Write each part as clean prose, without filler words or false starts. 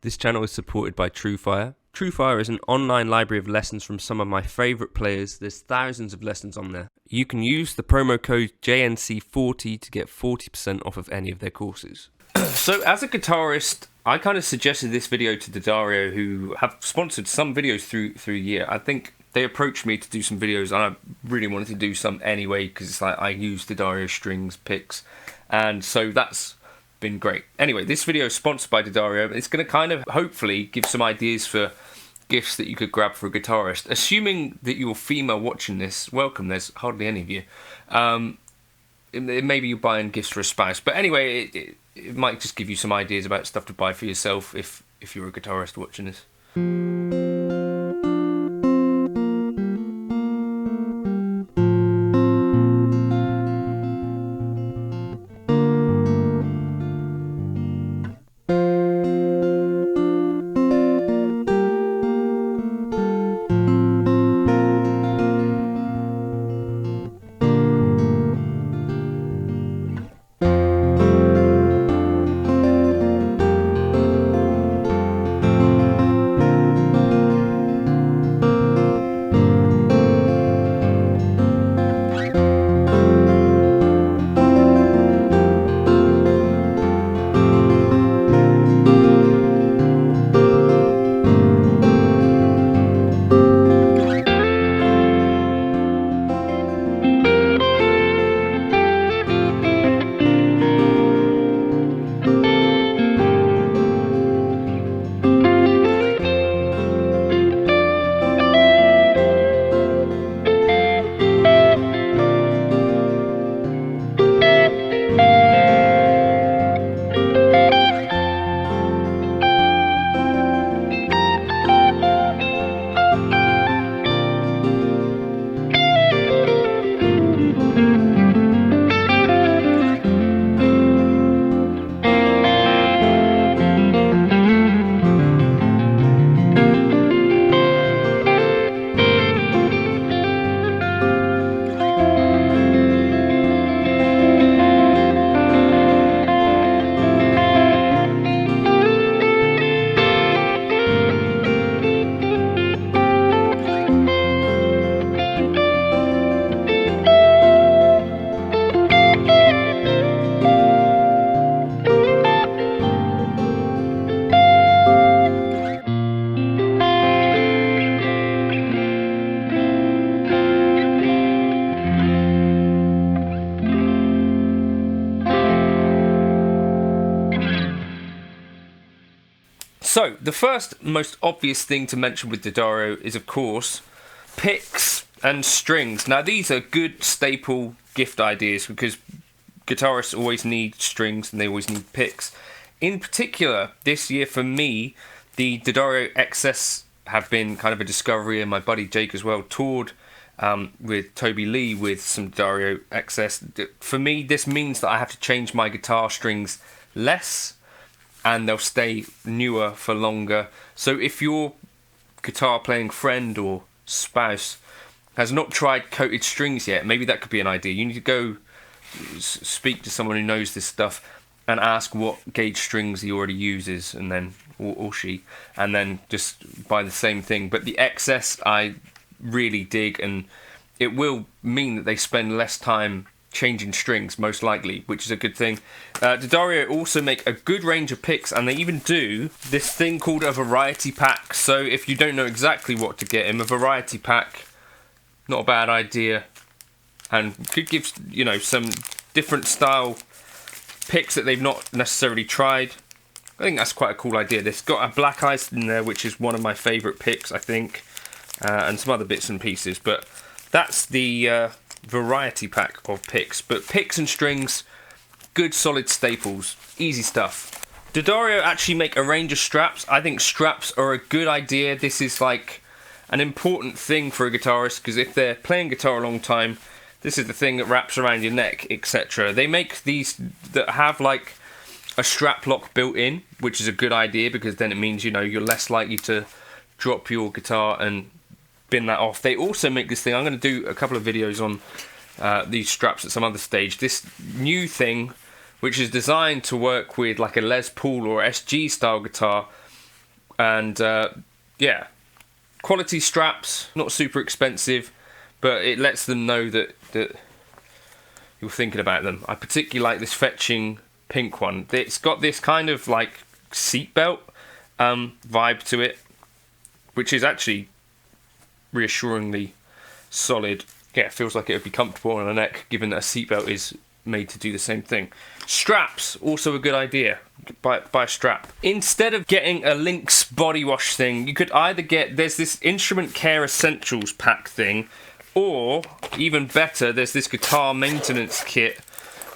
This channel is supported by TrueFire. TrueFire is an online library of lessons from some of my favourite players. There's thousands of lessons on there. You can use the promo code JNC40 to get 40% off of any of their courses. So as a guitarist, I kind of suggested this video to Daddario, who have sponsored some videos through the year. I think they approached me to do some videos, and I really wanted to do some anyway, because it's like I use Daddario strings, picks, and so that's been great. Anyway, this video is sponsored by Daddario. It's going to kind of hopefully give some ideas for gifts that you could grab for a guitarist. Assuming that you're female watching this, welcome, there's hardly any of you. Maybe you're buying gifts for a spouse, but anyway, it might just give you some ideas about stuff to buy for yourself if you're a guitarist watching this. So, the first most obvious thing to mention with Daddario is, of course, picks and strings. Now, these are good staple gift ideas because guitarists always need strings and they always need picks. In particular, this year for me, the Daddario XS have been kind of a discovery, and my buddy Jake as well toured with Toby Lee with some Daddario XS. For me, this means that I have to change my guitar strings less, and they'll stay newer for longer. So if your guitar playing friend or spouse has not tried coated strings yet, maybe that could be an idea. You need to go speak to someone who knows this stuff and ask what gauge strings he already uses, and then or she, and then just buy the same thing. But the XS I really dig, and it will mean that they spend less time changing strings, most likely, which is a good thing. Daddario also make a good range of picks, and they even do this thing called a variety pack. So if you don't know exactly what to get him, a variety pack, not a bad idea, and could give, you know, some different style picks that they've not necessarily tried. I think that's quite a cool idea. There's got a black ice in there, which is one of my favourite picks, I think, and some other bits and pieces, but that's the variety pack of picks. But picks and strings, good solid staples, easy stuff. Daddario actually make a range of straps. I think straps are a good idea. This is like an important thing for a guitarist, because if they're playing guitar a long time, this is the thing that wraps around your neck, etc. They make these that have like a strap lock built in, which is a good idea, because then it means, you know, you're less likely to drop your guitar and bin that off. They also make this thing, I'm going to do a couple of videos on these straps at some other stage, this new thing which is designed to work with like a Les Paul or SG style guitar, And yeah, quality straps, not super expensive, but it lets them know that you're thinking about them. I particularly like this fetching pink one. It's got this kind of like seatbelt vibe to it, which is actually reassuringly solid. Yeah, it feels like it would be comfortable on the neck, given that a seatbelt is made to do the same thing. Straps, also a good idea. Buy a strap. Instead of getting a Lynx body wash thing, you could either there's this Instrument Care Essentials pack thing, or even better, there's this guitar maintenance kit,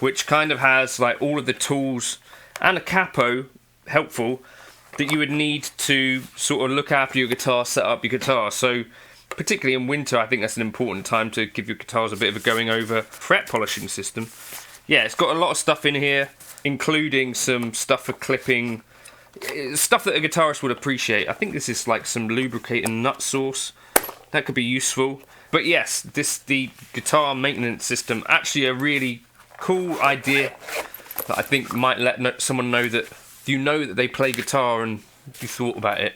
which kind of has like all of the tools and a capo, helpful, that you would need to sort of look after your guitar, set up your guitar. So particularly in winter, I think that's an important time to give your guitars a bit of a going over fret polishing system. Yeah, it's got a lot of stuff in here, including some stuff for clipping, stuff that a guitarist would appreciate. I think this is like some lubricating nut sauce. That could be useful. But yes, the guitar maintenance system, actually a really cool idea that I think might let someone know that you know that they play guitar and you thought about it.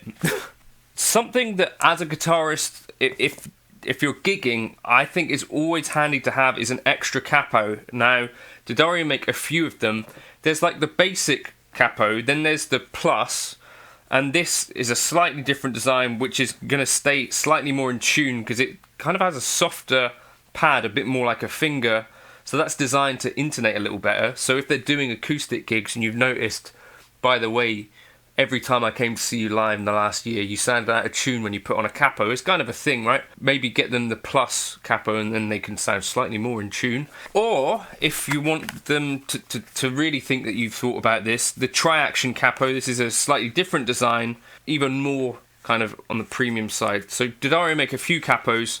Something that as a guitarist, if you're gigging, I think is always handy to have is an extra capo. Now, Daddario make a few of them. There's like the basic capo, then there's the plus, and this is a slightly different design, which is going to stay slightly more in tune because it kind of has a softer pad, a bit more like a finger. So that's designed to intonate a little better. So if they're doing acoustic gigs and you've noticed, by the way, every time I came to see you live in the last year, you sounded out of tune when you put on a capo. It's kind of a thing, right? Maybe get them the plus capo and then they can sound slightly more in tune. Or, if you want them to really think that you've thought about this, the tri-action capo, this is a slightly different design, even more kind of on the premium side. So Daddario make a few capos.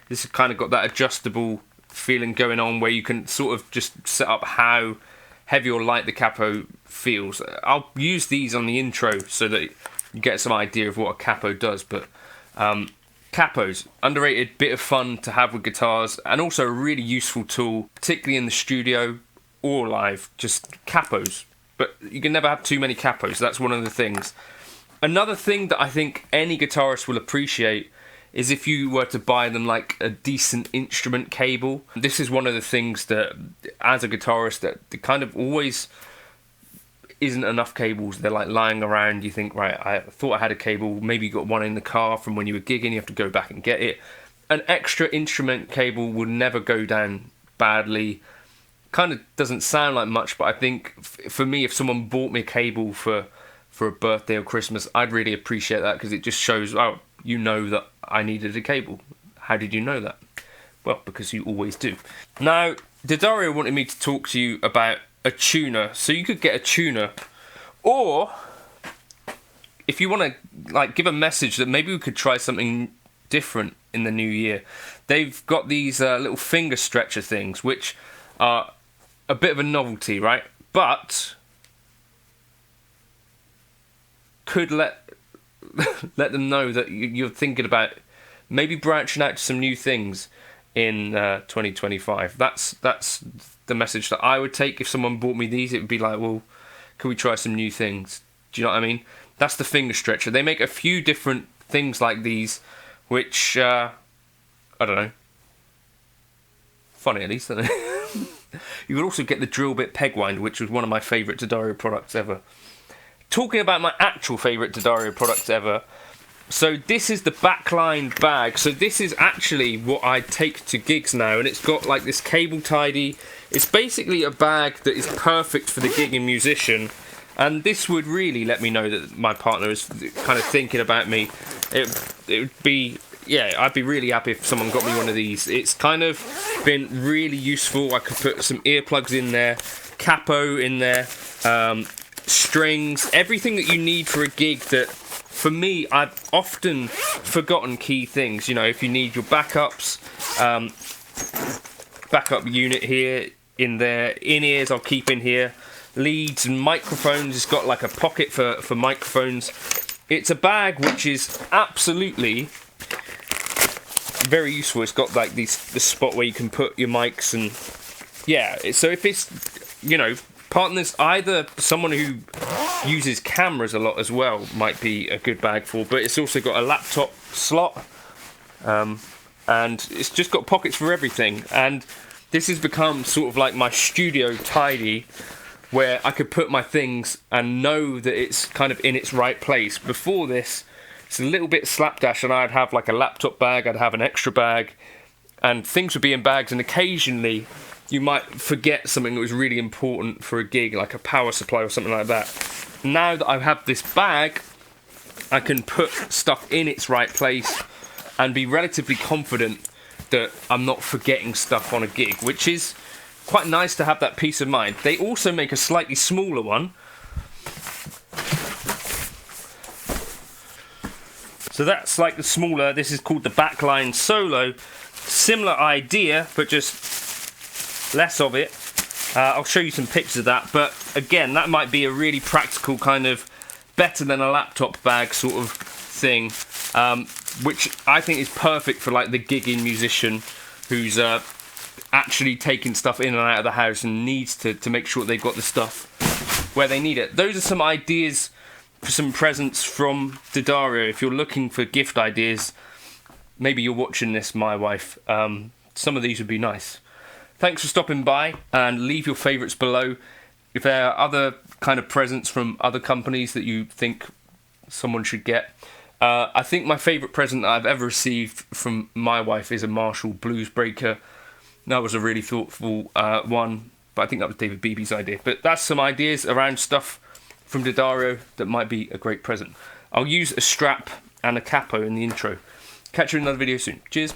This has kind of got that adjustable feeling going on where you can sort of just set up how heavy or light the capo feels. I'll use these on the intro so that you get some idea of what a capo does, but capos, underrated bit of fun to have with guitars, and also a really useful tool, particularly in the studio or live, just capos. But you can never have too many capos, that's one of the things. Another thing that I think any guitarist will appreciate is if you were to buy them like a decent instrument cable. This is one of the things that, as a guitarist, that there kind of always isn't enough cables. They're like lying around. You think, right, I thought I had a cable. Maybe you got one in the car from when you were gigging. You have to go back and get it. An extra instrument cable would never go down badly. Kind of doesn't sound like much, but I think for me, if someone bought me a cable for a birthday or Christmas, I'd really appreciate that because it just shows, oh, you know that I needed a cable. How did you know that? Well, because you always do. Now, Daddario wanted me to talk to you about a tuner. So you could get a tuner, or if you want to like give a message that maybe we could try something different in the new year, they've got these little finger stretcher things, which are a bit of a novelty, right? But could let them know that you're thinking about maybe branching out to some new things in 2025. That's the message that I would take if someone bought me these. It would be like, well, can we try some new things? Do you know what I mean? That's the finger stretcher. They make a few different things like these, which I don't know, funny at least, isn't it? You would also get the drill bit peg wind, which was one of my favourite Daddario products ever. Talking about my actual favourite Daddario products ever, so this is the Backline bag. So this is actually what I take to gigs now, and it's got like this cable tidy. It's basically a bag that is perfect for the gigging musician, and this would really let me know that my partner is kind of thinking about me. It would be, yeah, I'd be really happy if someone got me one of these. It's kind of been really useful. I could put some earplugs in there, capo in there, strings, everything that you need for a gig that, for me, I've often forgotten key things. You know, if you need your backups, backup unit here, in there, in-ears I'll keep in here, leads and microphones. It's got like a pocket for microphones. It's a bag which is absolutely very useful. It's got like the spot where you can put your mics, and yeah, so if it's, you know, partners, either someone who uses cameras a lot as well might be a good bag for, but it's also got a laptop slot, and it's just got pockets for everything. And this has become sort of like my studio tidy, where I could put my things and know that it's kind of in its right place. Before this, it's a little bit slapdash, and I'd have like a laptop bag, I'd have an extra bag, and things would be in bags, and occasionally you might forget something that was really important for a gig, like a power supply or something like that. Now that I have this bag, I can put stuff in its right place and be relatively confident that I'm not forgetting stuff on a gig, which is quite nice to have that peace of mind. They also make a slightly smaller one. So that's like the smaller, this is called the Backline Solo. Similar idea, but just less of it. I'll show you some pictures of that, but again, that might be a really practical kind of better than a laptop bag sort of thing, which I think is perfect for like the gigging musician who's actually taking stuff in and out of the house and needs to make sure they've got the stuff where they need it. Those are some ideas for some presents from Daddario. If you're looking for gift ideas, maybe you're watching this, my wife, some of these would be nice. Thanks for stopping by, and leave your favourites below. If there are other kind of presents from other companies that you think someone should get. I think my favourite present that I've ever received from my wife is a Marshall Blues Breaker. That was a really thoughtful one, but I think that was David Beebe's idea. But that's some ideas around stuff from Daddario that might be a great present. I'll use a strap and a capo in the intro. Catch you in another video soon. Cheers.